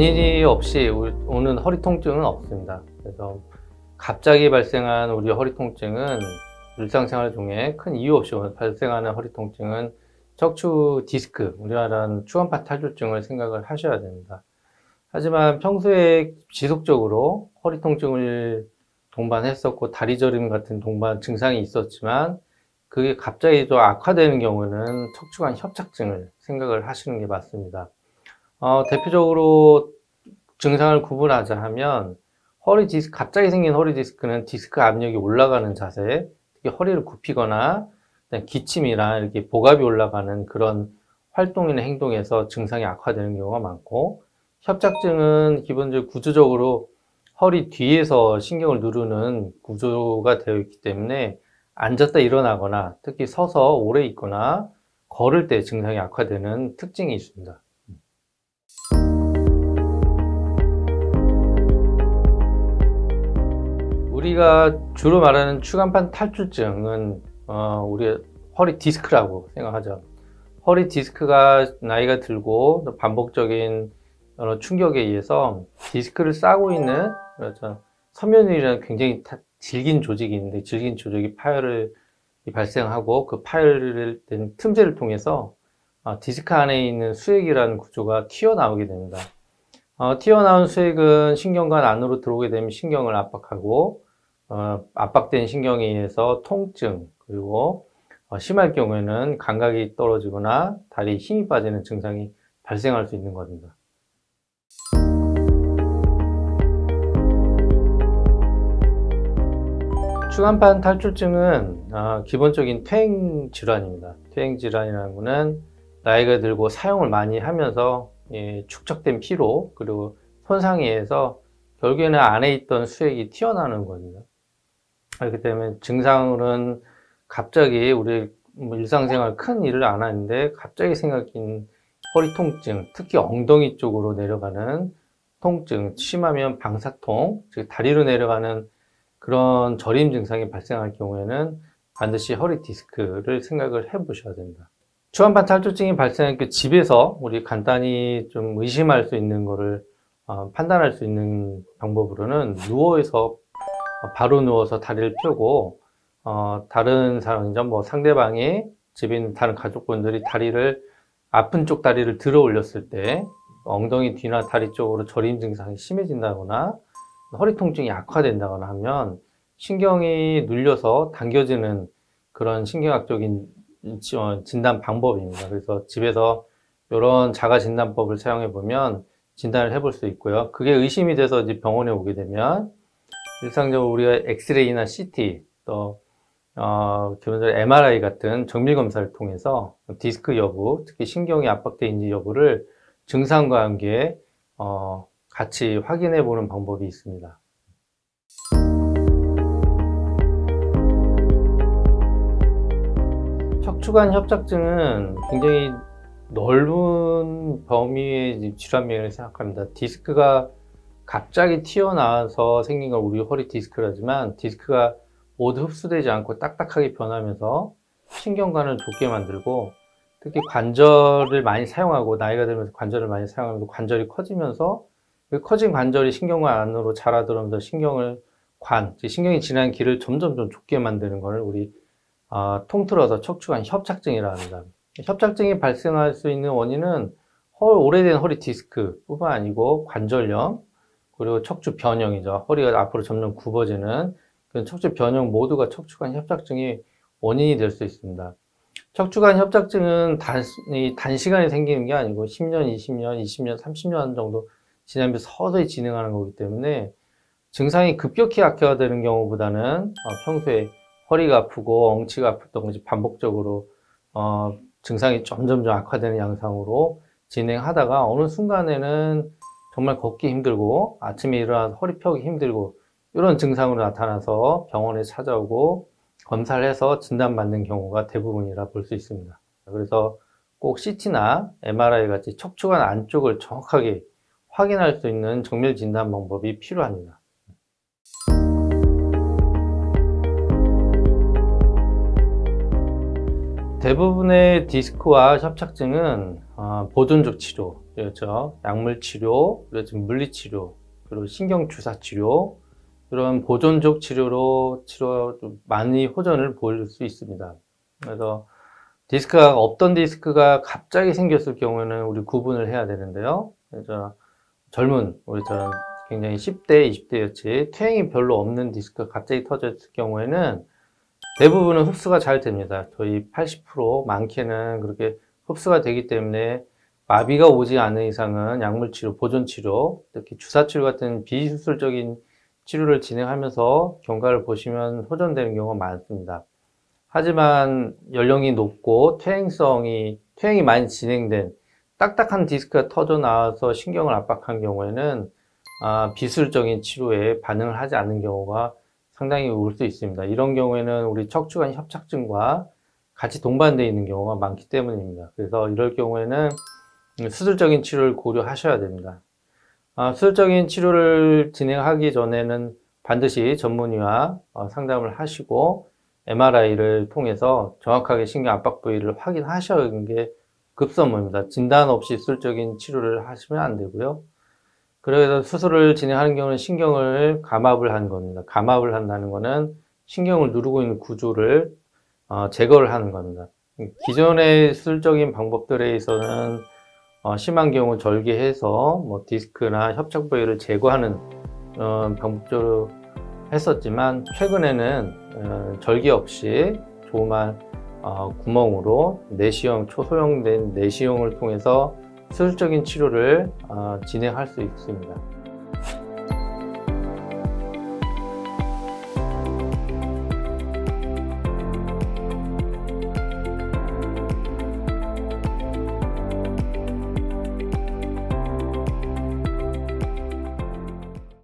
원인이 없이 오는 허리 통증은 없습니다. 그래서 갑자기 발생한 우리 허리 통증은 일상생활 중에 큰 이유 없이 발생하는 허리 통증은 척추 디스크, 우리가 말하는 추간판 탈출증을 생각을 하셔야 됩니다. 하지만 평소에 지속적으로 허리 통증을 동반했었고 다리 저림 같은 동반 증상이 있었지만 그게 갑자기 또 악화되는 경우는 척추관 협착증을 생각을 하시는 게 맞습니다. 대표적으로 증상을 구분하자 하면 허리 디스크, 갑자기 생긴 허리 디스크는 디스크 압력이 올라가는 자세, 특히 허리를 굽히거나 기침이나 이렇게 복압이 올라가는 그런 활동이나 행동에서 증상이 악화되는 경우가 많고, 협착증은 기본적으로 구조적으로 허리 뒤에서 신경을 누르는 구조가 되어 있기 때문에 앉았다 일어나거나 특히 서서 오래 있거나 걸을 때 증상이 악화되는 특징이 있습니다. 우리가 주로 말하는 추간판 탈출증은 우리 허리 디스크라고 생각하죠. 허리 디스크가 나이가 들고 반복적인 충격에 의해서 디스크를 싸고 있는 섬유율이라는 굉장히 질긴 조직이 있는데, 질긴 조직이 파열을 발생하고 그 파열된 틈새를 통해서 디스크 안에 있는 수액이라는 구조가 튀어나오게 됩니다. 튀어나온 수액은 신경관 안으로 들어오게 되면 신경을 압박하고, 압박된 신경에 의해서 통증, 그리고 심할 경우에는 감각이 떨어지거나 다리에 힘이 빠지는 증상이 발생할 수 있는 겁니다. 추간판 탈출증은 기본적인 퇴행 질환입니다. 퇴행 질환이라는 것은 나이가 들고 사용을 많이 하면서 축적된 피로 그리고 손상에 의해서 결국에는 안에 있던 수액이 튀어나오는 겁니다. 그렇기 때문에 증상으로는 갑자기 우리 일상생활 큰 일을 안 하는데 갑자기 생긴 허리 통증, 특히 엉덩이 쪽으로 내려가는 통증, 심하면 방사통, 즉 다리로 내려가는 그런 저림 증상이 발생할 경우에는 반드시 허리 디스크를 생각을 해 보셔야 됩니다. 추간판 탈출증이 발생할 때 집에서 우리 간단히 좀 의심할 수 있는 거를 판단할 수 있는 방법으로는 바로 누워서 다리를 펴고 다른 사람이죠, 상대방이 집에 있는 다른 가족분들이 아픈 쪽 다리를 들어 올렸을 때 엉덩이 뒤나 다리 쪽으로 저림 증상이 심해진다거나 허리 통증이 악화된다거나 하면 신경이 눌려서 당겨지는 그런 신경학적인 진단 방법입니다. 그래서 집에서 이런 자가 진단법을 사용해 보면 진단을 해볼 수 있고요. 그게 의심이 돼서 이제 병원에 오게 되면 일상적으로 우리가 엑스레이나 CT 또 기본적으로 MRI 같은 정밀 검사를 통해서 디스크 여부, 특히 신경이 압박되어 있는지 여부를 증상과 함께 같이 확인해 보는 방법이 있습니다. 척추관 협착증은 굉장히 넓은 범위의 질환명을 생각합니다. 디스크가 갑자기 튀어나와서 생긴 건 우리 허리 디스크라지만 디스크가 모두 흡수되지 않고 딱딱하게 변하면서 신경관을 좁게 만들고, 특히 관절을 많이 사용하고 나이가 들면서 관절을 많이 사용하면서 관절이 커지면서 그 커진 관절이 신경관 안으로 자라들어오면서 신경이 지나는 길을 점점 좀 좁게 만드는 것을 우리 통틀어서 척추관 협착증이라 합니다. 협착증이 발생할 수 있는 원인은 오래된 허리 디스크뿐만 아니고 관절염, 그리고 척추 변형이죠. 허리가 앞으로 점점 굽어지는 그런 척추 변형 모두가 척추관 협착증이 원인이 될 수 있습니다. 척추관 협착증은 단시간에 생기는 게 아니고 10년, 20년, 30년 정도 지나면서 서서히 진행하는 거기 때문에 증상이 급격히 악화되는 경우보다는 평소에 허리가 아프고 엉치가 아팠던 것이 반복적으로 증상이 점점 악화되는 양상으로 진행하다가 어느 순간에는 정말 걷기 힘들고 아침에 일어나서 허리 펴기 힘들고 이런 증상으로 나타나서 병원에 찾아오고 검사를 해서 진단받는 경우가 대부분이라 볼 수 있습니다. 그래서 꼭 CT나 MRI 같이 척추관 안쪽을 정확하게 확인할 수 있는 정밀 진단 방법이 필요합니다. 대부분의 디스크와 협착증은 보존적 치료, 그렇죠. 약물 치료, 그리고 물리 치료, 그리고 신경 주사 치료, 이런 보존적 치료로 많이 호전을 보일 수 있습니다. 그래서 디스크가 없던 디스크가 갑자기 생겼을 경우에는 우리 구분을 해야 되는데요. 그래서 젊은 우리처럼 굉장히 10대, 20대였지 퇴행이 별로 없는 디스크가 갑자기 터졌을 경우에는 대부분은 흡수가 잘 됩니다. 거의 80% 많게는 그렇게 흡수가 되기 때문에 마비가 오지 않는 이상은 약물치료, 보존치료, 특히 주사치료 같은 비수술적인 치료를 진행하면서 경과를 보시면 호전되는 경우가 많습니다. 하지만 연령이 높고 퇴행이 많이 진행된 딱딱한 디스크가 터져 나와서 신경을 압박한 경우에는 비술적인 치료에 반응을 하지 않는 경우가 상당히 올 수 있습니다. 이런 경우에는 우리 척추관 협착증과 같이 동반되어 있는 경우가 많기 때문입니다. 그래서 이럴 경우에는 수술적인 치료를 고려하셔야 됩니다. 수술적인 치료를 진행하기 전에는 반드시 전문의와 상담을 하시고 MRI를 통해서 정확하게 신경 압박 부위를 확인하셔야 게 급선무입니다. 진단 없이 수술적인 치료를 하시면 안 되고요. 그래서 수술을 진행하는 경우는 신경을 감압을 하는 겁니다. 감압을 한다는 것은 신경을 누르고 있는 구조를 제거를 하는 겁니다. 기존의 수술적인 방법들에 있어서는 심한 경우 절개해서 뭐 디스크나 협착 부위를 제거하는 방법적으로 했었지만 최근에는 절개 없이 조그만 구멍으로 내시용, 초소형된 내시용을 통해서 수술적인 치료를 진행할 수 있습니다.